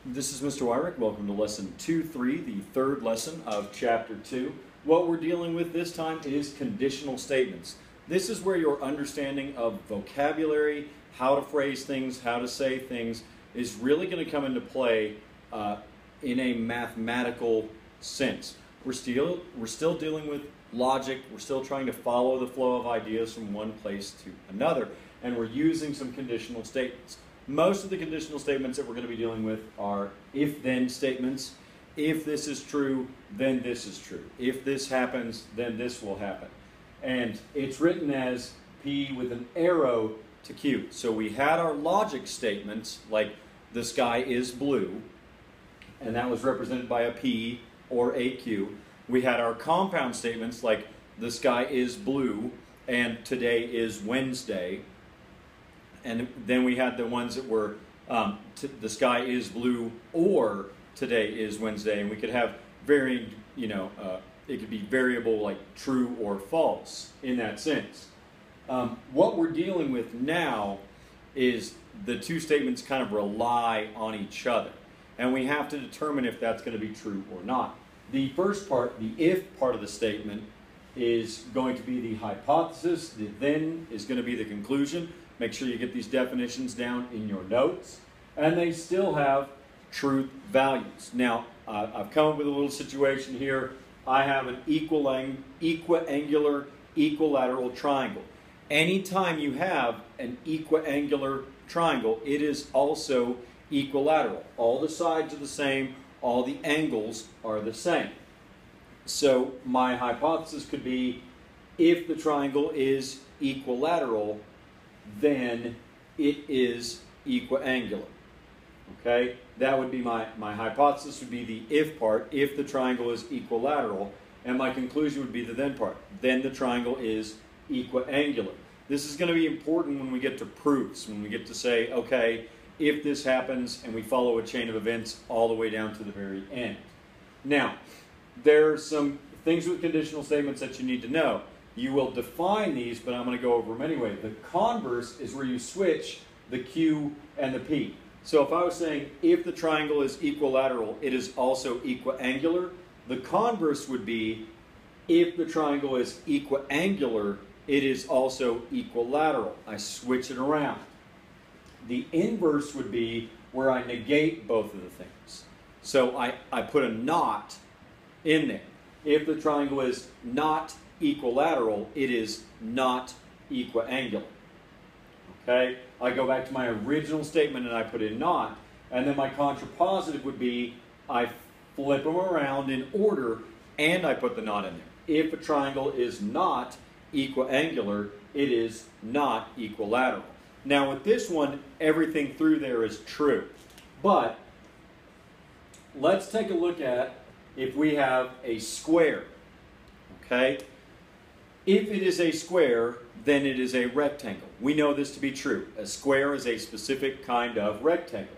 This is Mr. Wyrick. Welcome to Lesson 2-3, the third lesson of Chapter 2. What we're dealing with this time is conditional statements. This is where your understanding of vocabulary, how to phrase things, how to say things, is really going to come into play in a mathematical sense. We're still dealing with logic. We're still trying to follow the flow of ideas from one place to another, and we're using some conditional statements. Most of the conditional statements that we're going to be dealing with are if-then statements. If this is true, then this is true. If this happens, then this will happen. And it's written as P with an arrow to Q. So we had our logic statements, like the sky is blue, and that was represented by a P or a Q. We had our compound statements, like the sky is blue, and today is Wednesday. And then we had the ones that were the sky is blue or today is Wednesday, and we could have varying, it could be variable like true or false in that sense. What we're dealing with now is the two statements kind of rely on each other, and we have to determine if that's going to be true or not. The first part, the if part of the statement, is going to be the hypothesis. The then is going to be the conclusion. Make sure you get these definitions down in your notes. And they still have truth values. Now, I've come up with a little situation here. I have an equiangular equilateral triangle. Anytime you have an equiangular triangle, it is also equilateral. All the sides are the same. All the angles are the same. So my hypothesis could be, if the triangle is equilateral, then it is equiangular. Okay? That would be my hypothesis would be the if part, if the triangle is equilateral, and my conclusion would be the then part. Then the triangle is equiangular. This is going to be important when we get to proofs, when we get to say, okay, if this happens, and we follow a chain of events all the way down to the very end. Now, there are some things with conditional statements that you need to know. You will define these, but I'm going to go over them anyway. The converse is where you switch the Q and the P. So if I was saying, if the triangle is equilateral, it is also equiangular, the converse would be, if the triangle is equiangular, it is also equilateral. I switch it around. The inverse would be where I negate both of the things. So I put a not in there. If the triangle is not equilateral, it is not equiangular. Okay? I go back to my original statement and I put in not, and then my contrapositive would be I flip them around in order and I put the not in there. If a triangle is not equiangular, it is not equilateral. Now with this one, everything through there is true. But let's take a look at if we have a square. Okay? If it is a square, then it is a rectangle. We know this to be true. A square is a specific kind of rectangle.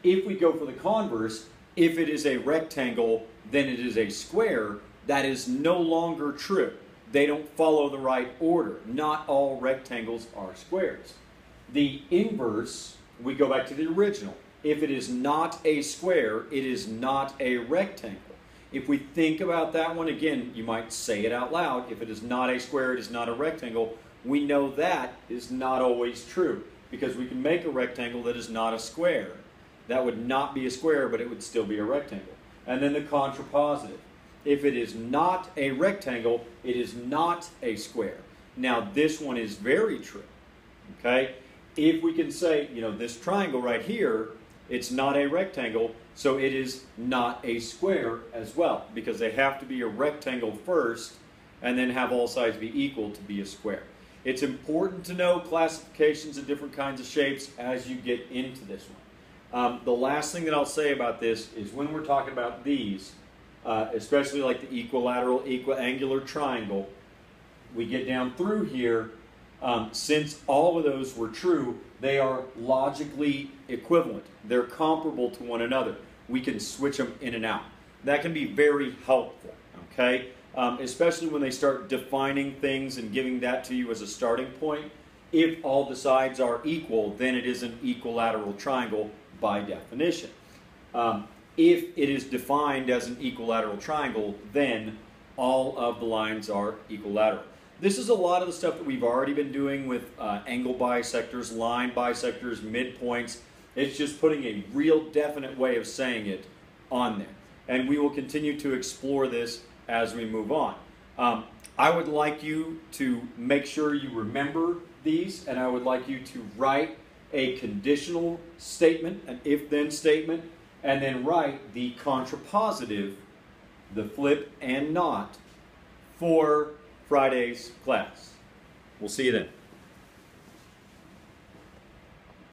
If we go for the converse, if it is a rectangle, then it is a square, that is no longer true. They don't follow the right order. Not all rectangles are squares. The inverse, we go back to the original. If it is not a square, it is not a rectangle. If we think about that one again, you might say it out loud. If it is not a square, it is not a rectangle. We know that is not always true, because we can make a rectangle that is not a square. That would not be a square, but it would still be a rectangle. And then the contrapositive. If it is not a rectangle, it is not a square. Now this one is very true. Okay? If we can say, this triangle right here, it's not a rectangle, so it is not a square as well, because they have to be a rectangle first and then have all sides be equal to be a square. It's important to know classifications of different kinds of shapes as you get into this one. The last thing that I'll say about this is when we're talking about these, especially like the equilateral, equiangular triangle, we get down through here, since all of those were true, they are logically equivalent. They're comparable to one another. We can switch them in and out. That can be very helpful, okay? Especially when they start defining things and giving that to you as a starting point. If all the sides are equal, then it is an equilateral triangle by definition. If it is defined as an equilateral triangle, then all of the lines are equilateral. This is a lot of the stuff that we've already been doing with angle bisectors, line bisectors, midpoints. It's just putting a real definite way of saying it on there. And we will continue to explore this as we move on. I would like you to make sure you remember these, and I would like you to write a conditional statement, an if-then statement, and then write the contrapositive, the flip and not, for Friday's class. We'll see you then.